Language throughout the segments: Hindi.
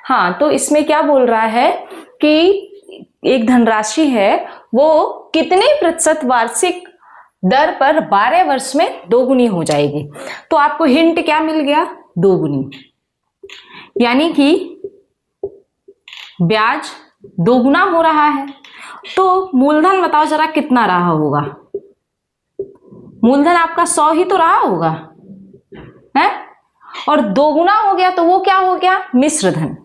हाँ, तो इसमें क्या बोल रहा है कि एक धनराशि है वो कितने प्रतिशत वार्षिक दर पर 12 वर्ष में दोगुनी हो जाएगी। तो आपको हिंट क्या मिल गया? दोगुनी, यानी कि ब्याज दोगुना हो रहा है। तो मूलधन बताओ जरा कितना रहा होगा? मूलधन आपका 100 ही तो रहा होगा है, और दोगुना हो गया तो वो क्या हो गया? मिश्र धन।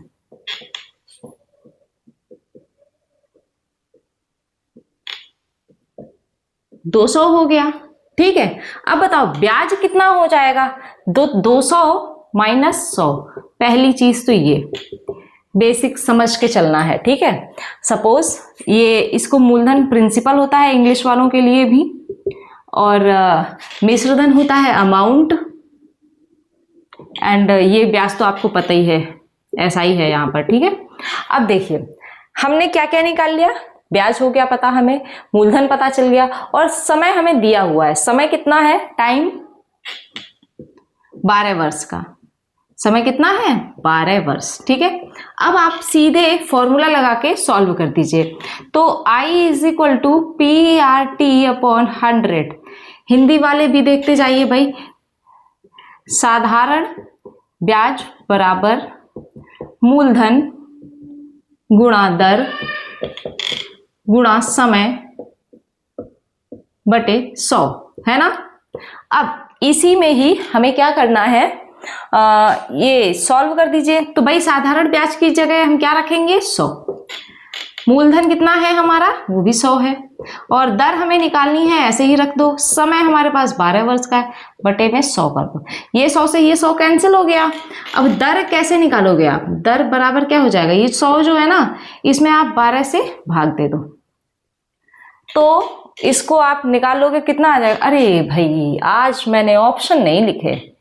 $200 हो गया, ठीक है। अब बताओ ब्याज कितना हो जाएगा? 200 माइनस 100। पहली चीज तो ये बेसिक समझ के चलना है, ठीक है। सपोज ये इसको मूलधन प्रिंसिपल होता है इंग्लिश वालों के लिए भी, और मिश्रधन होता है अमाउंट, एंड ये ब्याज तो आपको पता ही है, ऐसा ही है यहाँ पर, ठीक है। अब देखिए हमने क्या क्या निकाल लिया? ब्याज हो गया पता हमें, मूलधन पता चल गया, और समय हमें दिया हुआ है। समय कितना है? टाइम 12 वर्ष का। समय कितना है? 12 वर्ष, ठीक है। अब आप सीधे फॉर्मूला लगा के सॉल्व कर दीजिए। तो I is equal to PRT upon 100। Hindi वाले भी देखते जाइए भाई। साधारण ब्याज बराबर मूलधन गुणा दर गुणा समय बटे 100, है ना। अब इसी में ही हमें क्या करना है, ये सॉल्व कर दीजिए। तो भाई साधारण ब्याज की जगह हम क्या रखेंगे? 100। मूलधन कितना है हमारा? वो भी 100 है, और दर हमें निकालनी है, ऐसे ही रख दो। समय हमारे पास 12 वर्ष का है, बटे में 100 कर दो। ये 100 से ये 100 कैंसिल हो गया। अब दर कैसे निकालोगे आप? दर बराबर क्या हो जाएगा? ये 100 जो है ना, इसमें आप 12 से भाग दे दो, तो इसको आप निकाल लोगे, कितना आ जाएगा? अरे भाई आज मैंने ऑप्शन नहीं लिखे,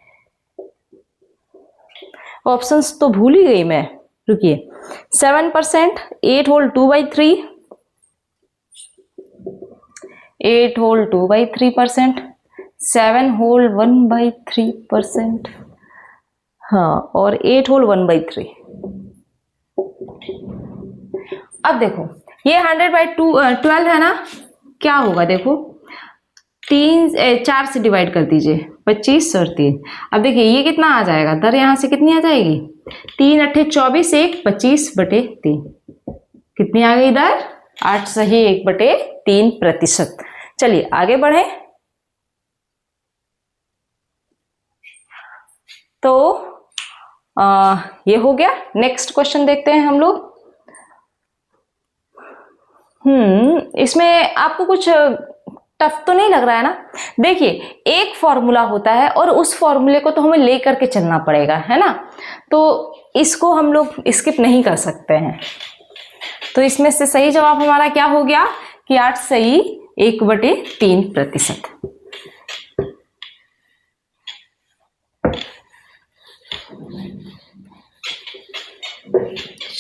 ऑप्शंस तो भूल ही गई मैं, रुकिए। 7%, 8 होल 2/3, 8 होल 2/3%, 7 होल 1/3%, हाँ, और 8 होल 1/3। अब देखो ये 100/12 है ना, क्या होगा? देखो 4 से डिवाइड कर दीजिए, 25 और 3। अब देखिए ये कितना आ जाएगा? दर यहाँ से कितनी आ जाएगी? 3 अट्ठे 24, 1 25/3। कितनी आ गई दर? 8 सही 1/3%। चलिए आगे बढ़े। तो ये हो गया। नेक्स्ट क्वेश्चन देखते हैं हम लोग। इसमें आपको कुछ टफ तो नहीं लग रहा है ना? देखिए एक फॉर्मूला होता है और उस फॉर्मूले को तो हमें लेकर के चलना पड़ेगा, है ना। तो इसको हम लोग स्किप नहीं कर सकते हैं। तो इसमें से सही जवाब हमारा क्या हो गया कि 8 सही 1/3%।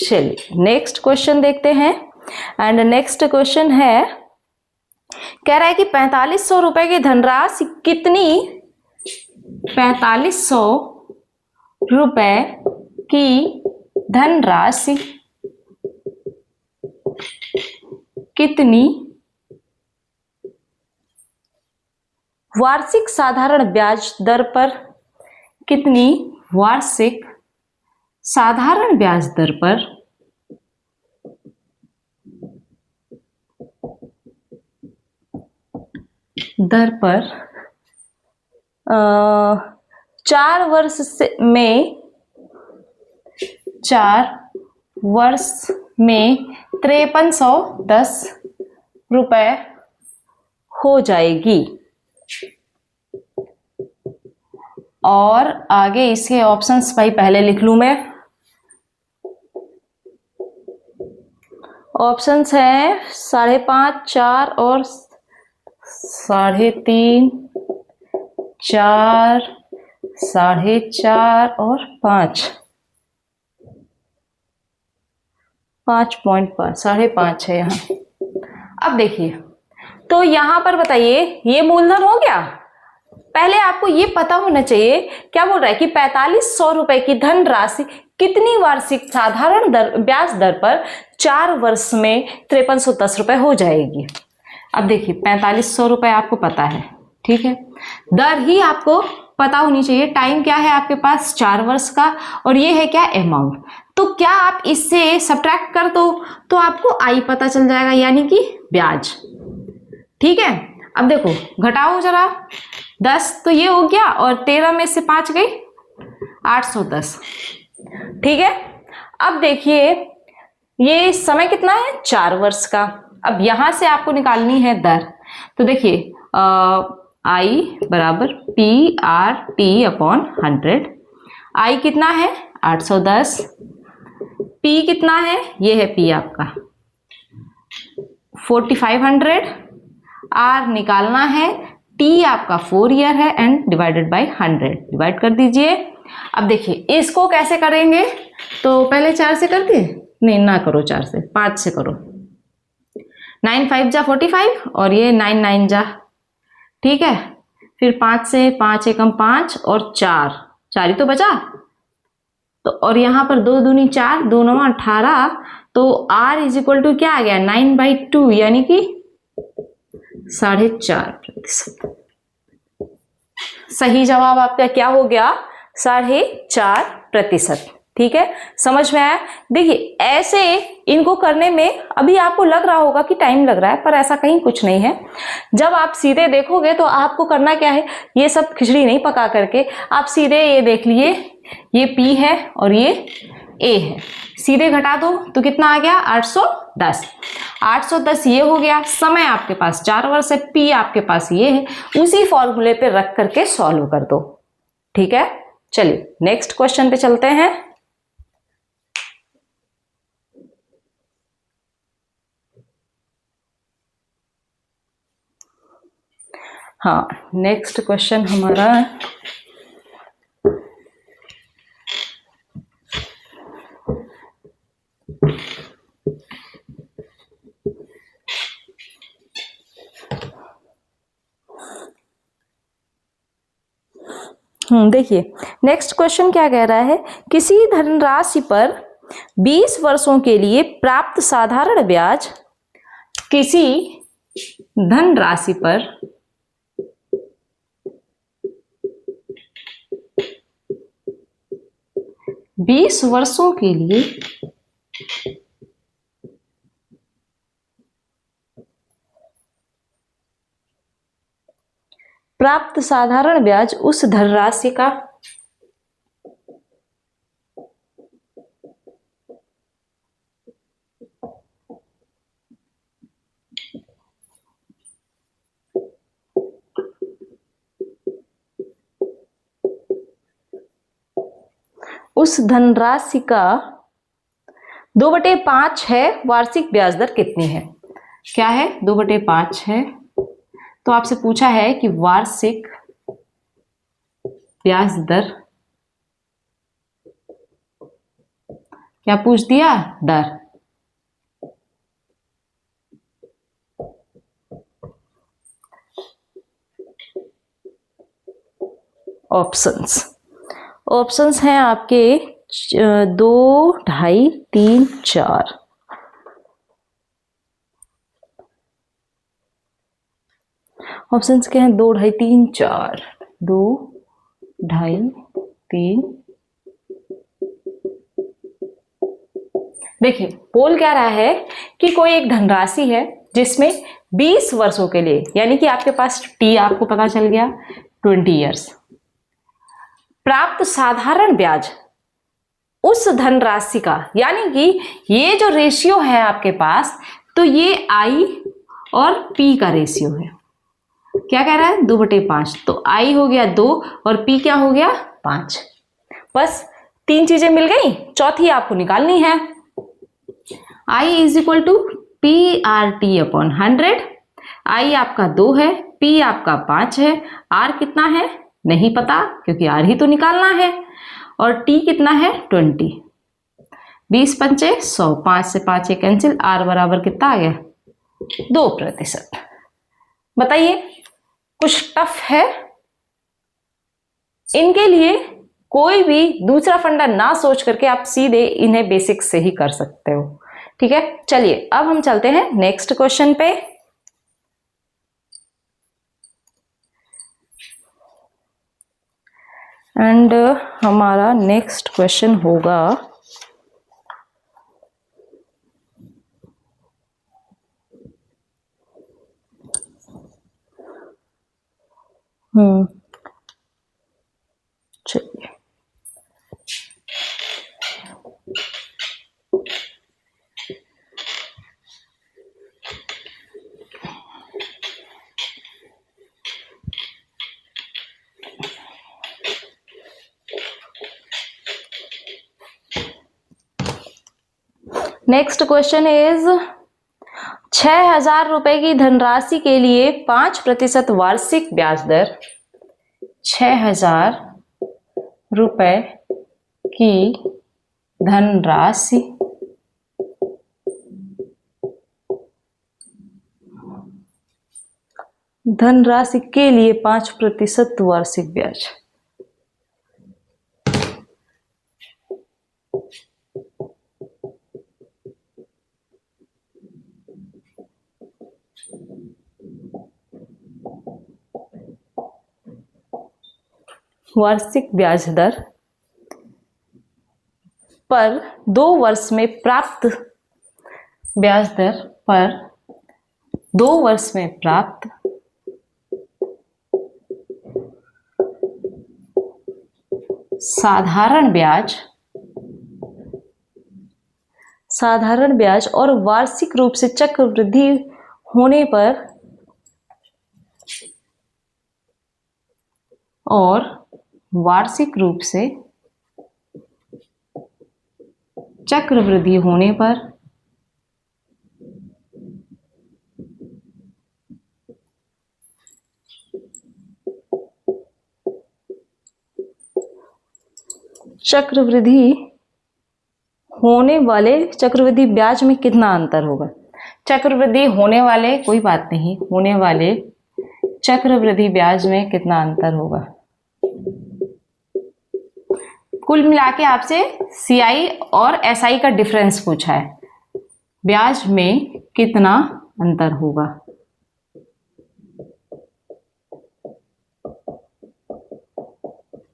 चलिए नेक्स्ट क्वेश्चन देखते हैं। एंड नेक्स्ट क्वेश्चन है, कह रहा है कि 4500 रुपए की धनराशि कितनी 4500 रुपए की धनराशि कितनी वार्षिक साधारण ब्याज दर पर, कितनी वार्षिक साधारण ब्याज दर पर दर पर 4 वर्ष में 5310 रुपए हो जाएगी। और आगे इसके ऑप्शंस भाई पहले लिख लूं मैं। ऑप्शंस है 5.5, 4 और 3.5, 4, 4.5 और 5, 5.5, 5.5 है यहाँ। अब देखिए तो यहां पर बताइए ये मूलधन हो गया। पहले आपको ये पता होना चाहिए क्या बोल रहा है कि 4500 रुपए की धनराशि कितनी वार्षिक साधारण दर ब्याज दर पर 4 वर्ष में 5310 रुपए हो जाएगी। अब देखिए 4500 रुपए आपको पता है, ठीक है, दर ही आपको पता होनी चाहिए। टाइम क्या है आपके पास 4 वर्ष का, और ये है क्या अमाउंट। तो क्या आप इससे सब्ट्रैक्ट कर दो तो आपको आई पता चल जाएगा, यानी कि ब्याज। ठीक है, अब देखो घटाओ जरा, 10 तो ये हो गया और 13 में से 5 गई 810। ठीक है, अब देखिए ये समय कितना है 4 वर्ष का। अब यहां से आपको निकालनी है दर। तो देखिए आई बराबर पी आर टी अपॉन 100। आई कितना है 810, पी कितना है, ये है पी आपका 4500, आर निकालना है, टी आपका 4 ईयर है एंड डिवाइडेड बाय 100, डिवाइड कर दीजिए। अब देखिए इसको कैसे करेंगे, तो पहले 4 से कर दिए, नहीं ना करो 4 से, 5 से करो। 9 5 जा 45 और ये 9 9 जा, ठीक है, फिर 5 से 5 एकम 5 और 4 ही तो बचा। तो और यहाँ पर 2 दूनी 4, 2 9 18, तो R इज इक्वल टू क्या आ गया 9/2, यानी कि 4.5%। सही जवाब आपका क्या हो गया 4.5%। ठीक है, समझ में आया। देखिए ऐसे इनको करने में अभी आपको लग रहा होगा कि टाइम लग रहा है, पर ऐसा कहीं कुछ नहीं है। जब आप सीधे देखोगे तो आपको करना क्या है, ये सब खिचड़ी नहीं पका करके आप सीधे ये देख लिए, ये P है और ये A है, सीधे घटा दो तो कितना आ गया 810। 810 ये हो गया, समय आपके पास 4 वर्ष है, P आपके पास ये है, उसी फॉर्मूले पे रख करके सॉल्व कर दो। ठीक है, चलिए नेक्स्ट क्वेश्चन पे चलते हैं। हाँ, नेक्स्ट क्वेश्चन हमारा देखिए नेक्स्ट क्वेश्चन क्या कह रहा है, किसी धनराशि पर 20 वर्षों के लिए प्राप्त साधारण ब्याज, किसी धनराशि पर 20 वर्षों के लिए प्राप्त साधारण ब्याज उस धनराशि का उस धनराशि का 2/5 है, वार्षिक ब्याज दर कितनी है। क्या है 2/5 है, तो आपसे पूछा है कि वार्षिक ब्याज दर, क्या पूछ दिया दर, ऑप्शंस हैं आपके 2, 2.5, 3, 4। ऑप्शंस क्या हैं 2, 2.5, 3, 4, 2, 2.5, 3। देखिए बोल क्या रहा है कि कोई एक धनराशि है जिसमें 20 वर्षों के लिए, यानी कि आपके पास टी आपको पता चल गया 20 ईयर्स, प्राप्त साधारण ब्याज उस धनराशि का, यानी कि ये जो रेशियो है आपके पास, तो ये I और P का रेशियो है। क्या कह रहा है 2/5, तो I हो गया 2 और P क्या हो गया 5। बस 3 चीजें मिल गई, चौथी आपको निकालनी है। I is equal to PRT upon 100। I आपका 2 है, P आपका 5 है, R कितना है नहीं पता क्योंकि R ही तो निकालना है, और T कितना है 20। 20 पंचे 100, 5 से 5 कैंसिल, R बराबर कितना आ गया 2%। बताइए कुछ टफ है, इनके लिए कोई भी दूसरा फंडा ना सोच करके आप सीधे इन्हें बेसिक से ही कर सकते हो। ठीक है, चलिए अब हम चलते हैं नेक्स्ट क्वेश्चन पे। एंड हमारा नेक्स्ट क्वेश्चन होगा चलिए नेक्स्ट क्वेश्चन इज 6,000 रुपए की धनराशि के लिए 5% वार्षिक ब्याज दर, 6,000 रुपए की धनराशि के लिए 5% वार्षिक ब्याज। वार्षिक ब्याज दर पर 2 वर्ष में प्राप्त ब्याज दर पर 2 वर्ष में प्राप्त साधारण ब्याज और वार्षिक रूप से चक्रवृद्धि होने पर चक्रवृद्धि ब्याज में कितना अंतर होगा। चक्रवृद्धि होने वाले, कोई बात नहीं, होने वाले चक्रवृद्धि ब्याज में कितना अंतर होगा। कुल मिला के आपसे CI और SI का डिफरेंस पूछा है, ब्याज में कितना अंतर होगा।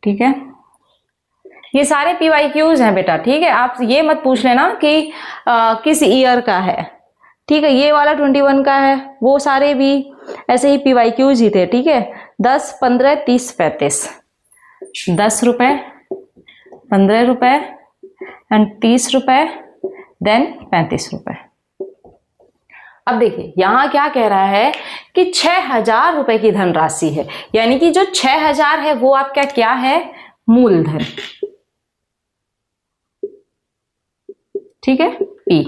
ठीक है, ये सारे PYQs हैं बेटा। ठीक है, आप ये मत पूछ लेना कि किस ईयर का है। ठीक है, ये वाला 21 का है, वो सारे भी ऐसे ही PYQs ही थे। ठीक है, 10, 15, 30, 35, 10 रुपए, 15 रुपए एंड 30 रुपए, देन 35 रुपए। अब देखिए यहां क्या कह रहा है कि 6,000 रुपए की धनराशि है, यानी कि जो 6,000 है वो आपका क्या है, मूलधन। ठीक है, P।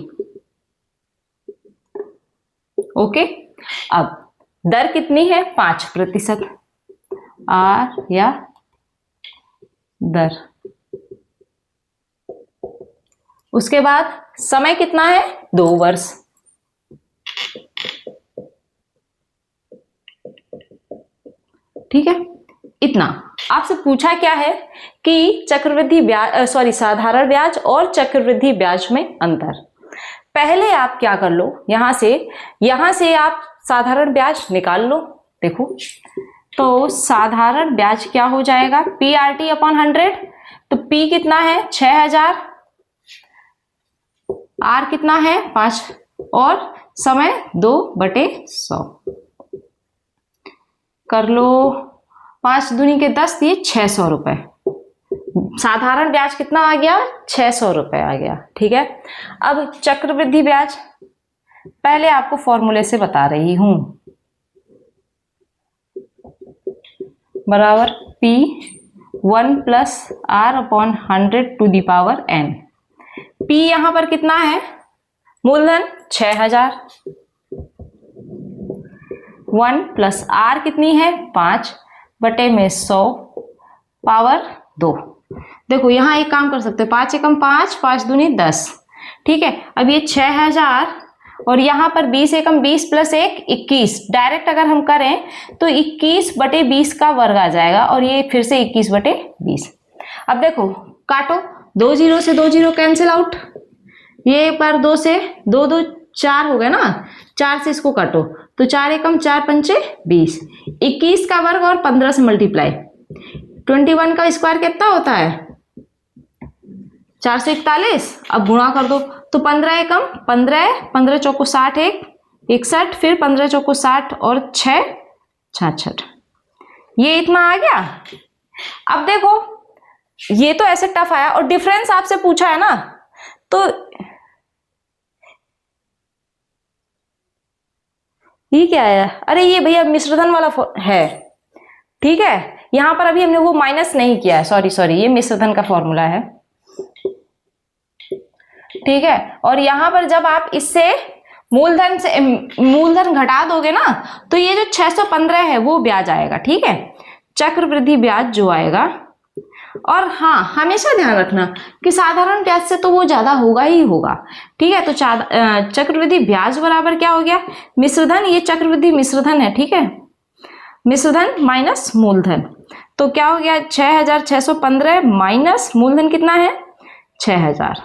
ओके, अब दर कितनी है, 5%। R या दर। उसके बाद समय कितना है, 2 वर्ष। ठीक है, इतना आपसे पूछा क्या है कि चक्रवृद्धि ब्याज, साधारण ब्याज और चक्रवृद्धि ब्याज में अंतर। पहले आप क्या कर लो, यहां से आप साधारण ब्याज निकाल लो। देखो तो साधारण ब्याज क्या हो जाएगा, PRT/100। तो P कितना है, 6,000, R कितना है, 5 और समय 2/100। कर लो, 5 दूनी के 10 दिए 600 रुपए। साधारण ब्याज कितना आ गया, 600 रुपए आ गया। ठीक है, अब चक्रवृद्धि ब्याज पहले आपको फॉर्मूले से बता रही हूं, बराबर P1 + R/100⁴ P यहां पर कितना है, मूलधन 6,000, 1 + R कितनी है, 5/100 पावर 2। देखो यहां एक काम कर सकते हो, 5 एकम 5, 5 दूनी 10। ठीक है, अब ये 6,000 और यहां पर 20 एकम 20 + 1 21। डायरेक्ट अगर हम करें तो 21/20 का वर्ग आ जाएगा और ये फिर से 21/20। अब देखो काटो, 2 जीरो से 2 जीरो कैंसिल आउट, ये एक बार 2 से 2 2 4 हो गया ना, 4 से इसको काटो तो 4 एकम 4 पंचे 20, 21 का वर्ग और 15 से मल्टीप्लाई, 21 का स्क्वायर कितना होता है 441, अब गुणा कर दो तो 15 एकम 15, 15 चौको 60 एक 61, फिर 15 चौको 60 और 6 66, ये इतना आ गया। अब देखो ये तो ऐसे टफ आया और डिफरेंस आपसे पूछा है ना, तो ये क्या है, अरे ये भैया मिश्रधन वाला है, ठीक है, यहां पर अभी हमने वो माइनस नहीं किया है, सॉरी ये मिश्रधन का फॉर्मूला है, ठीक है। और यहां पर जब आप इससे मूलधन घटा दोगे ना तो ये जो 615 है वो ब्याज आएगा, ठीक है, चक्रवृद्धि ब्याज जो आएगा। और हाँ हमेशा ध्यान रखना कि साधारण ब्याज से तो वो ज्यादा होगा ही होगा, ठीक है। तो चक्रवृद्धि ब्याज बराबर क्या हो गया, मिश्रधन, ये चक्रवृद्धि मिश्रधन है, ठीक है, मिश्रधन माइनस मूलधन, तो क्या हो गया 6615 माइनस मूलधन कितना है 6000,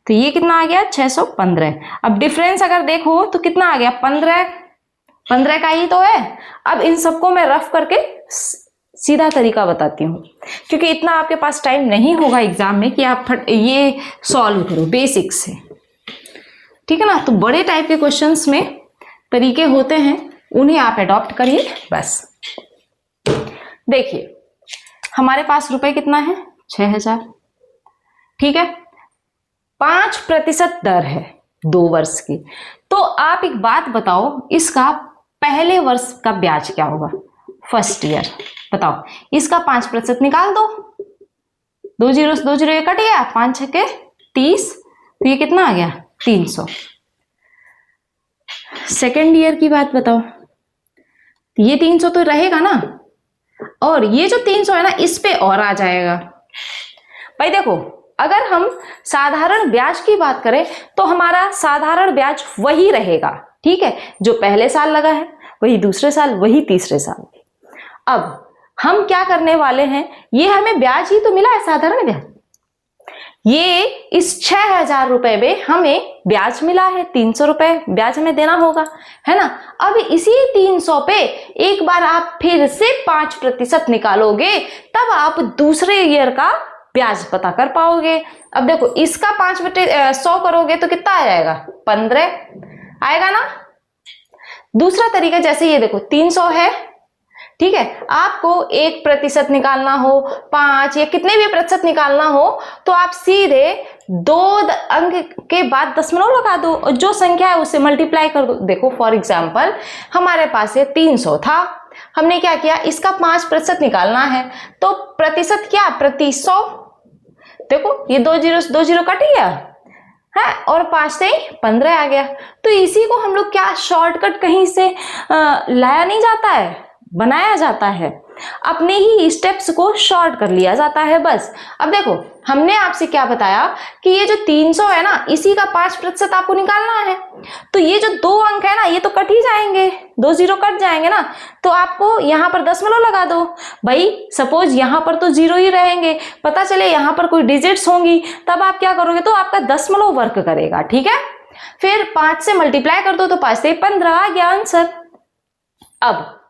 तो ये कितना आ गया 615। अब डिफरेंस अगर देखो तो कितना आ गया 15 का ही तो है। अब इन सबको मैं रफ करके सीधा तरीका बताती हूँ, क्योंकि इतना आपके पास टाइम नहीं होगा एग्जाम में कि आप ये सॉल्व करो बेसिक से, ठीक है ना। तो बड़े टाइप के क्वेश्चंस में तरीके होते हैं, उन्हें आप अडॉप्ट करिए बस। देखिए हमारे पास रुपए कितना है 6000, ठीक है, 5% दर है 2 वर्ष की। तो आप एक बात बताओ, इसका पहले वर्ष का ब्याज क्या होगा, फर्स्ट ईयर, बताओ, इसका 5% निकाल दो, 2 जीरो से 2 जीरो ये कट गया, 5 छके 30, तो ये कितना आ गया 300। सेकेंड ईयर की बात बताओ, ये 300 तो रहेगा ना, और ये जो 300 है ना इस पे और आ जाएगा। भाई देखो अगर हम साधारण ब्याज की बात करें तो हमारा साधारण ब्याज वही रहेगा, ठीक है, जो पहले साल लगा है वही दूसरे साल, वही तीसरे साल। अब हम क्या करने वाले हैं, ये हमें ब्याज ही तो मिला है साधारण ब्याज, ये इस 6000 रुपए में हमें ब्याज मिला है, 300 रुपए ब्याज हमें देना होगा, है ना। अब इसी 300 पे एक बार आप फिर से 5% निकालोगे, तब आप दूसरे ईयर का ब्याज पता कर पाओगे। अब देखो इसका 5/100 करोगे तो कितना आ जाएगा 15 आएगा ना। दूसरा तरीका, जैसे ये देखो 300 है, ठीक है, आपको 1% निकालना हो, 5 या कितने भी प्रतिशत निकालना हो, तो आप सीधे 2 अंक के बाद दशमलव लगा दो और जो संख्या है उससे मल्टीप्लाई कर दो। देखो फॉर एग्जांपल हमारे पास ये 300 था, हमने क्या किया, इसका 5% निकालना है, तो प्रतिशत क्या, प्रति 100, देखो ये 2 जीरो से 2 जीरो कट गया है और 5 से 15 आ गया। तो इसी को हम लोग क्या शॉर्टकट कहीं से लाया नहीं जाता है, बनाया जाता है, अपने ही स्टेप्स को शॉर्ट कर लिया जाता है बस। अब देखो हमने आपसे क्या बताया कि ये जो 300 है ना इसी का 5% आपको निकालना है, तो ये जो 2 अंक है ना ये तो कट ही जाएंगे, 2 जीरो कट जाएंगे ना, तो आपको यहाँ पर दशमलव लगा दो। भाई सपोज यहाँ पर तो 0 ही रहेंगे, पता चले यहाँ पर कोई डिजिट्स होंगी, तब आप क्या करोगे, तो आपका दशमलव वर्क करेगा, ठीक है। फिर 5 से मल्टीप्लाई कर दो तो 5 से 15 आ गया आंसर। अब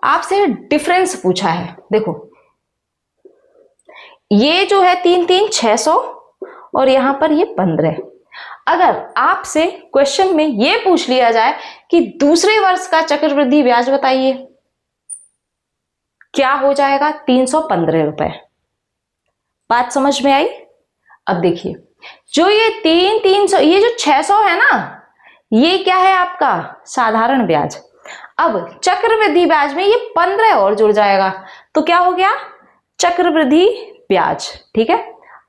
आपसे डिफरेंस पूछा है, देखो ये जो है 3 3 600 और यहां पर ये 15। अगर आपसे क्वेश्चन में ये पूछ लिया जाए कि दूसरे वर्ष का चक्रवृद्धि ब्याज बताइए, क्या हो जाएगा 315 रुपए। बात समझ में आई। अब देखिए जो ये 300 ये जो 600 है ना, ये क्या है आपका साधारण ब्याज। अब चक्रवृद्धि ब्याज में ये 15 और जुड़ जाएगा, तो क्या हो गया चक्रवृद्धि ब्याज, ठीक है।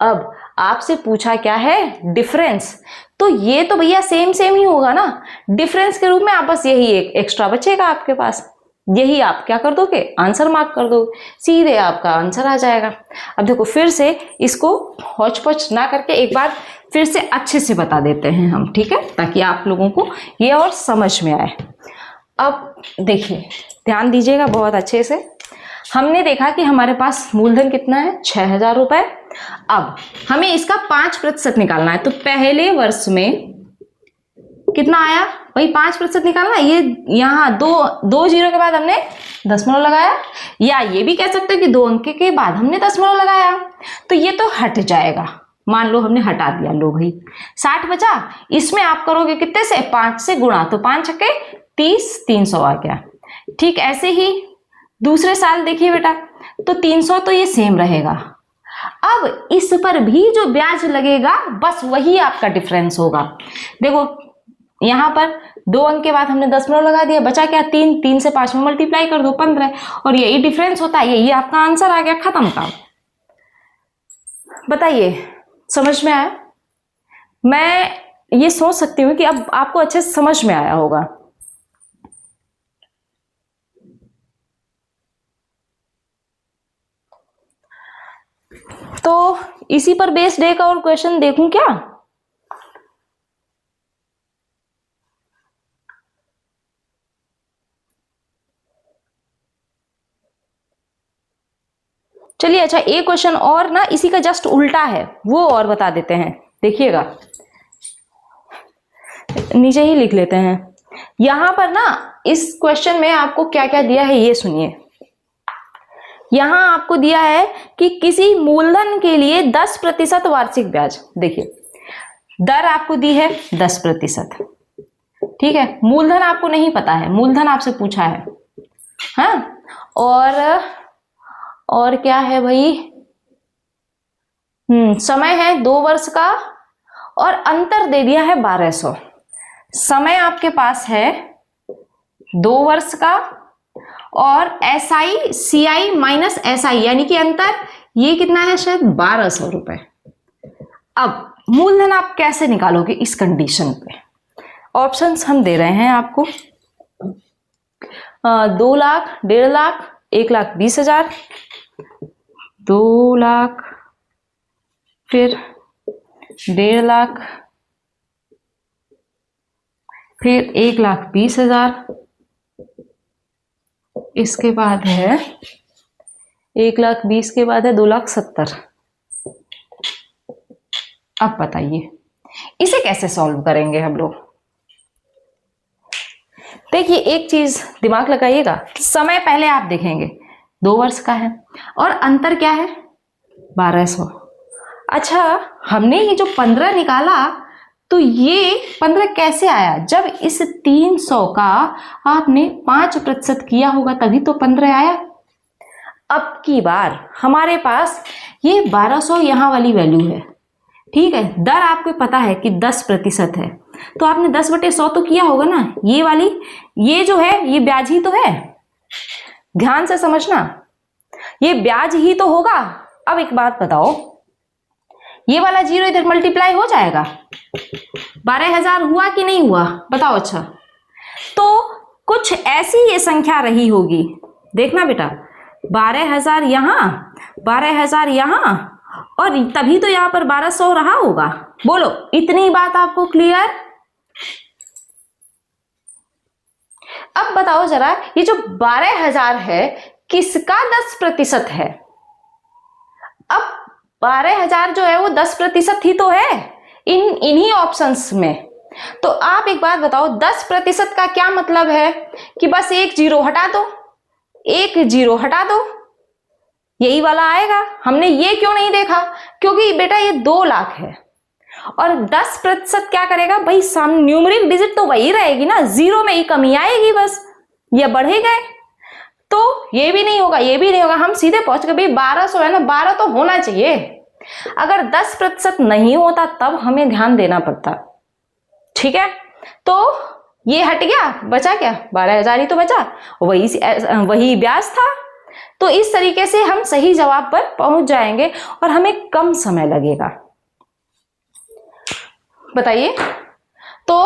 अब आपसे पूछा क्या है डिफरेंस, तो ये तो भैया सेम ही होगा ना, डिफरेंस के रूप में आप बस यही एक एक्स्ट्रा बचेगा आपके पास, यही आप क्या कर दोगे आंसर मार्क कर दो, सीधे आपका आंसर आ जाएगा। अब देखो फिर से इसको हौच पौच ना करके एक बार फिर से अच्छे से बता देते हैं हम, ठीक है, ताकि आप लोगों को ये और समझ में आए। अब देखिए ध्यान दीजिएगा बहुत अच्छे से। हमने देखा कि हमारे पास मूलधन कितना है, 6,000 रुपए। अब हमें इसका 5% निकालना है। तो पहले वर्ष में कितना आया, वही 5% निकालना। ये यहाँ दो जीरो के बाद हमने दशमलव लगाया, या ये भी कह सकते हो कि 2 अंक के बाद हमने दशमलव लगाया। तो ये तो हट जाएगा, मान लो हमने हटा दिया, लो भाई 60 बचा। इसमें आप करोगे कितने से, 5 से गुणा, तो 5 छक्के 30, 300 आ गया। ठीक ऐसे ही दूसरे साल देखिए बेटा, तो 300 तो ये सेम रहेगा। अब इस पर भी जो ब्याज लगेगा बस वही आपका डिफरेंस होगा। देखो यहां पर 2 अंक के बाद हमने दशमलव लगा दिया, बचा क्या, 3 से 5 में मल्टीप्लाई कर दो 15, और यही डिफरेंस होता है, यही आपका आंसर आ गया, खत्म काम। बताइए समझ में आया? मैं ये सोच सकती हूँ कि अब आपको अच्छे से समझ में आया होगा। तो इसी पर बेस्ड एक और क्वेश्चन देखूं क्या? चलिए अच्छा, एक क्वेश्चन और ना इसी का जस्ट उल्टा है, वो और बता देते हैं, देखिएगा नीचे ही लिख लेते हैं। यहां पर ना इस क्वेश्चन में आपको क्या क्या दिया है ये सुनिए। यहां आपको दिया है कि किसी मूलधन के लिए 10% वार्षिक ब्याज। देखिए दर आपको दी है 10%, ठीक है। मूलधन आपको नहीं पता है, मूलधन आपसे पूछा है, हाँ। और क्या है भाई, समय है 2 वर्ष का, और अंतर दे दिया है 1200। समय आपके पास है 2 वर्ष का, और SI CI माइनस SI यानी कि अंतर ये कितना है, शायद 1200 रुपए। अब मूलधन आप कैसे निकालोगे इस कंडीशन पे? ऑप्शंस हम दे रहे हैं आपको, 2 लाख, 1.5 लाख, 1,20,000, 2 लाख, फिर 1.5 लाख, फिर 1,20,000, इसके बाद है 1,20,000 के बाद है 2,70,000। अब बताइए इसे कैसे सॉल्व करेंगे हम लोग? देखिए एक चीज दिमाग लगाइएगा, समय पहले आप देखेंगे 2 वर्ष का है, और अंतर क्या है 1200। अच्छा हमने ये जो 15 निकाला, तो ये 15 कैसे आया? जब इस 300 का आपने 5% किया होगा तभी तो 15 आया। अब की बार हमारे पास ये 1200 यहां वाली वैल्यू है, ठीक है। दर आपको पता है कि 10% है, तो आपने 10/100 तो किया होगा ना। ये वाली, ये जो है ये ब्याज ही तो है, ध्यान से समझना, ये ब्याज ही तो होगा। अब एक बात बताओ, ये वाला 0 इधर मल्टीप्लाई हो जाएगा, 12,000 हुआ कि नहीं हुआ, बताओ। अच्छा तो कुछ ऐसी ये संख्या रही होगी, देखना बेटा, 12,000 यहां, 12,000 यहां, और तभी तो यहां पर 1200 रहा होगा। बोलो इतनी बात आपको क्लियर? अब बताओ जरा, ये जो 12,000 है किसका 10% है? अब 12,000 जो है वो 10% ही तो है इन्हीं ऑप्शंस में। तो आप एक बात बताओ, 10% का क्या मतलब है कि बस एक जीरो हटा दो, एक जीरो हटा दो, यही वाला आएगा। हमने ये क्यों नहीं देखा? क्योंकि बेटा ये 2 लाख है, और 10% क्या करेगा भाई, सामने न्यूमेरिक डिजिट तो वही रहेगी ना, 0 में ही कमी आएगी बस, ये बढ़े गए। तो ये भी नहीं होगा, ये भी नहीं होगा, हम सीधे पहुंच गए भाई 1200 है ना, 12 तो होना चाहिए। अगर 10% नहीं होता तब हमें ध्यान देना पड़ता, ठीक है। तो ये हट गया, बचा क्या, 12,000 ही तो बचा, वही ब्याज था। तो इस तरीके से हम सही जवाब पर पहुंच जाएंगे और हमें कम समय लगेगा। बताइए, तो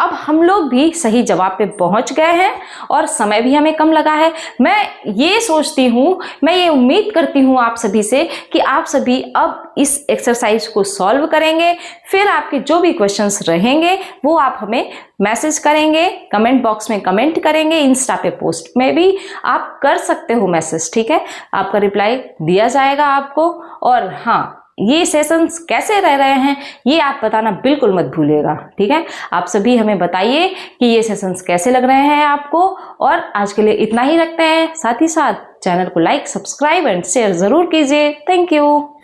अब हम लोग भी सही जवाब पे पहुंच गए हैं और समय भी हमें कम लगा है। मैं ये सोचती हूँ, मैं ये उम्मीद करती हूँ आप सभी से कि आप सभी अब इस एक्सरसाइज को सॉल्व करेंगे। फिर आपके जो भी क्वेश्चंस रहेंगे वो आप हमें मैसेज करेंगे, कमेंट बॉक्स में कमेंट करेंगे, इंस्टा पे पोस्ट में भी आप कर सकते हो मैसेज, ठीक है। आपका रिप्लाई दिया जाएगा आपको। और हाँ, ये सेशंस कैसे रह रहे हैं ये आप बताना बिल्कुल मत भूलिएगा, ठीक है। आप सभी हमें बताइए कि ये सेशंस कैसे लग रहे हैं आपको। और आज के लिए इतना ही रखते हैं, साथ ही साथ चैनल को लाइक, सब्सक्राइब एंड शेयर जरूर कीजिए। Thank you.